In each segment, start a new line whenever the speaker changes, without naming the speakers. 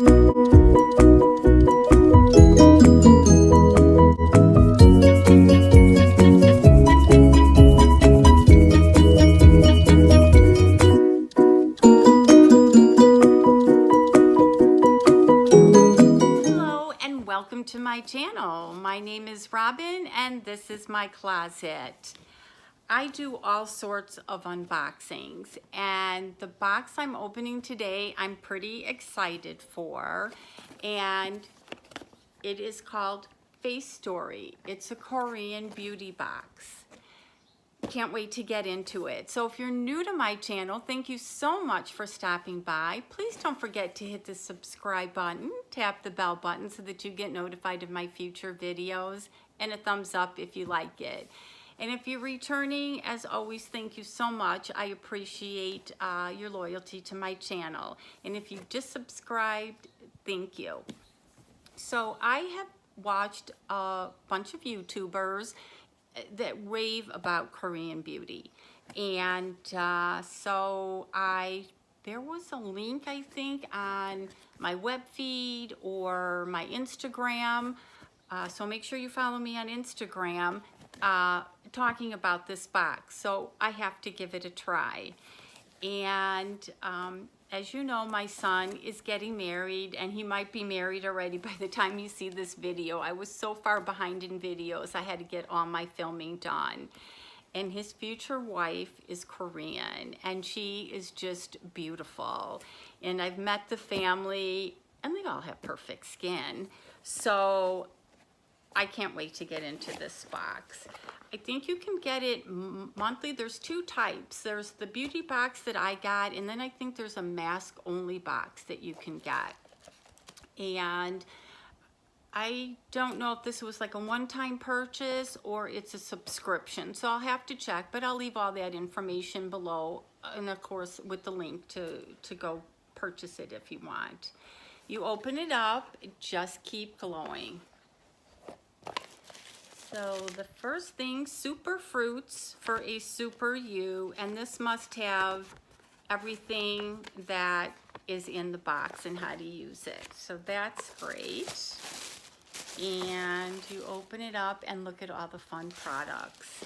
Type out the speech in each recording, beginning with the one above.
Welcome to my channel. My name is Robyn and this is my closet. I do all sorts of unboxings, and the box I'm opening today I'm pretty excited for, and it is called Facetory. It's a Korean beauty box. Can't wait to get into it. So if you're new to my channel, thank you so much for stopping by. Please don't forget to hit the subscribe button, tap the bell button so that you get notified of my future videos, and a thumbs up if you like it. And if you're returning, as always, thank you so much. I appreciate your loyalty to my channel. And if you just subscribed, thank you. So I have watched a bunch of YouTubers that rave about Korean beauty, and so there was a link, I think, on my web feed or my Instagram, so make sure you follow me on Instagram, talking about this box. So I have to give it a try. And as you know, my son is getting married, and he might be married already by the time you see this video. I was so far behind in videos, I had to get all my filming done. And his future wife is Korean, and she is just beautiful. And I've met the family, and they all have perfect skin. So I can't wait to get into this box. I think you can get it monthly. There's two types. There's the beauty box that I got, and then I think there's a mask only box that you can get. And I don't know if this was like a one-time purchase or it's a subscription, so I'll have to check, but I'll leave all that information below, and of course with the link to go purchase it if you want. You open it up, just keep glowing. So the first thing, super fruits for a super you, and this must have everything that is in the box and how to use it. So that's great. And you open it up and look at all the fun products.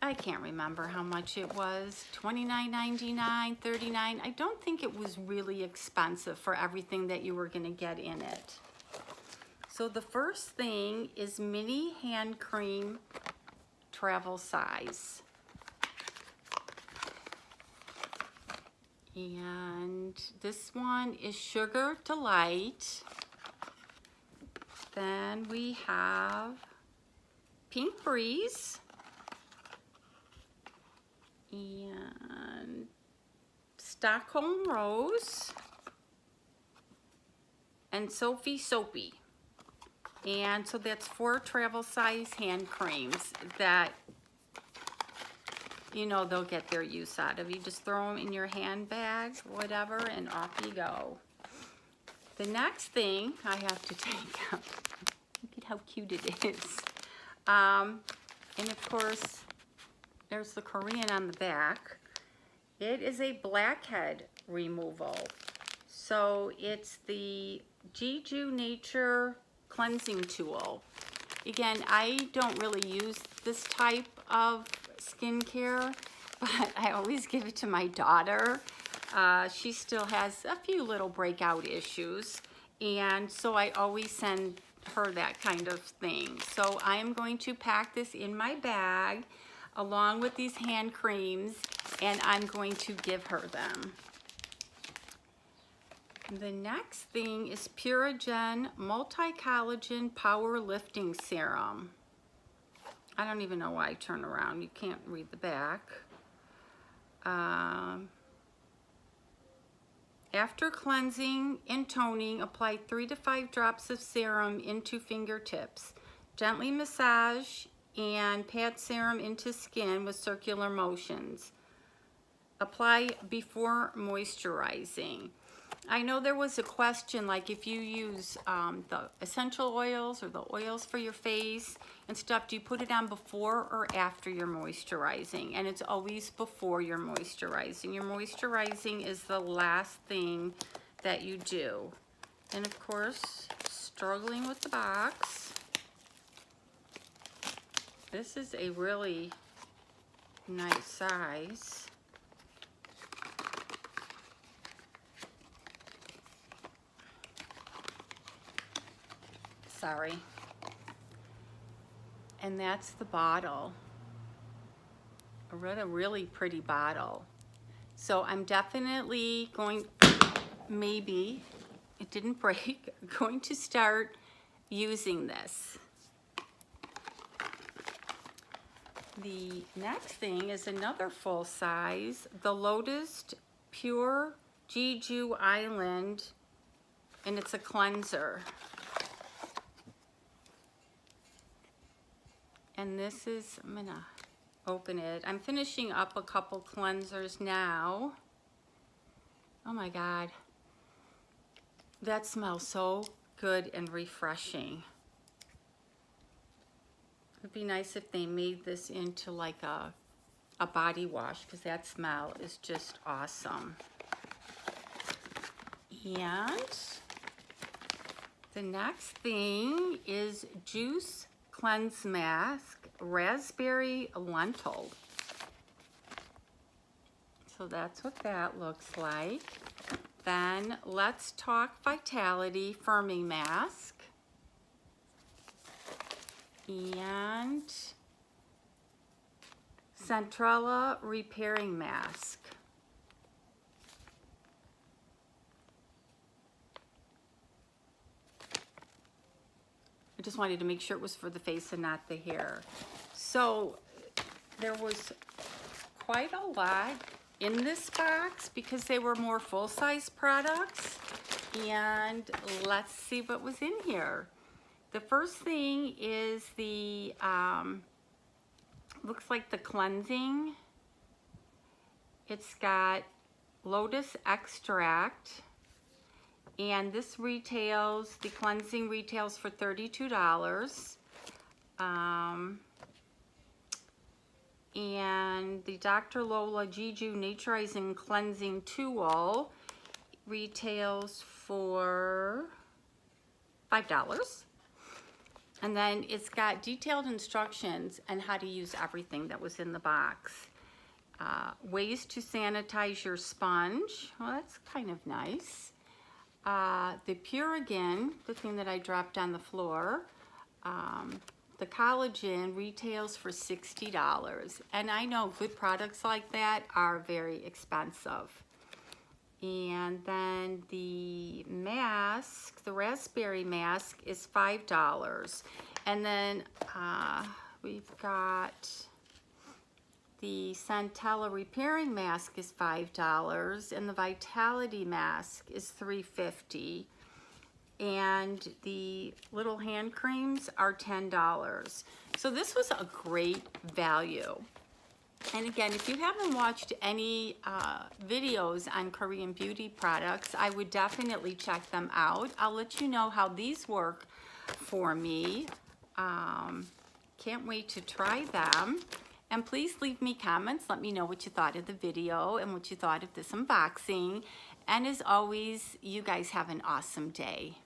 I can't remember how much it was, $29.99, $39. I don't think it was really expensive for everything that you were gonna get in it. So the first thing is mini hand cream, travel size. And this one is Sugar Delight. Then we have Pink Breeze and Stockholm Rose and Sophie Soapy. And so that's 4 travel size hand creams that, you know, they'll get their use out of. You just throw them in your handbag, whatever, and off you go. The next thing I have to take out, look at how cute it is. And of course, there's the Korean on the back. It is a blackhead removal. So it's the Jeju Nature cleansing tool. Again, I don't really use this type of skincare, but I always give it to my daughter. She still has a few little breakout issues, and so I always send her that kind of thing. So I am going to pack this in my bag along with these hand creams, and I'm going to give her them. The next thing is Purigen Multi-Collagen Power Lifting Serum. I don't even know why I turn around. You can't read the back. After cleansing and toning, apply 3 to 5 drops of serum into fingertips. Gently massage and pat serum into skin with circular motions. Apply before moisturizing. I know there was a question, like if you use the essential oils or the oils for your face and stuff, do you put it on before or after you're moisturizing? And it's always before you're moisturizing. Your moisturizing is the last thing that you do. And of course, struggling with the box. This is a really nice size. Sorry. And that's the bottle. A really pretty bottle. So I'm definitely going, maybe, it didn't break, going to start using this. The next thing is another full size, the Lotus Pure Jeju Island, and it's a cleanser. And this is, I'm gonna open it. I'm finishing up a couple cleansers now. Oh my God. That smells so good and refreshing. It'd be nice if they made this into like a body wash, because that smell is just awesome. And the next thing is Juice Cleanse Mask, Raspberry Lentil. So that's what that looks like. Then Let's Talk Vitality Firming Mask. And Centrella Repairing Mask. I just wanted to make sure it was for the face and not the hair. So there was quite a lot in this box because they were more full-size products. And let's see what was in here. The first thing is the, looks like the cleansing. It's got lotus extract. And this retails, the cleansing retails for $32. And the Dr. Lola Jeju Naturizing Cleansing Tool retails for $5. And then it's got detailed instructions on how to use everything that was in the box. Ways to sanitize your sponge. Well, that's kind of nice. The Purigen, the thing that I dropped on the floor, the collagen retails for $60. And I know good products like that are very expensive. And then the mask, the raspberry mask, is $5. And then we've got the Centella repairing mask is $5, and the Vitality mask is $3.50. And the little hand creams are $10. So this was a great value. And again, if you haven't watched any videos on Korean beauty products, I would definitely check them out. I'll let you know how these work for me. Can't wait to try them. And please leave me comments. Let me know what you thought of the video and what you thought of this unboxing. And as always, you guys have an awesome day.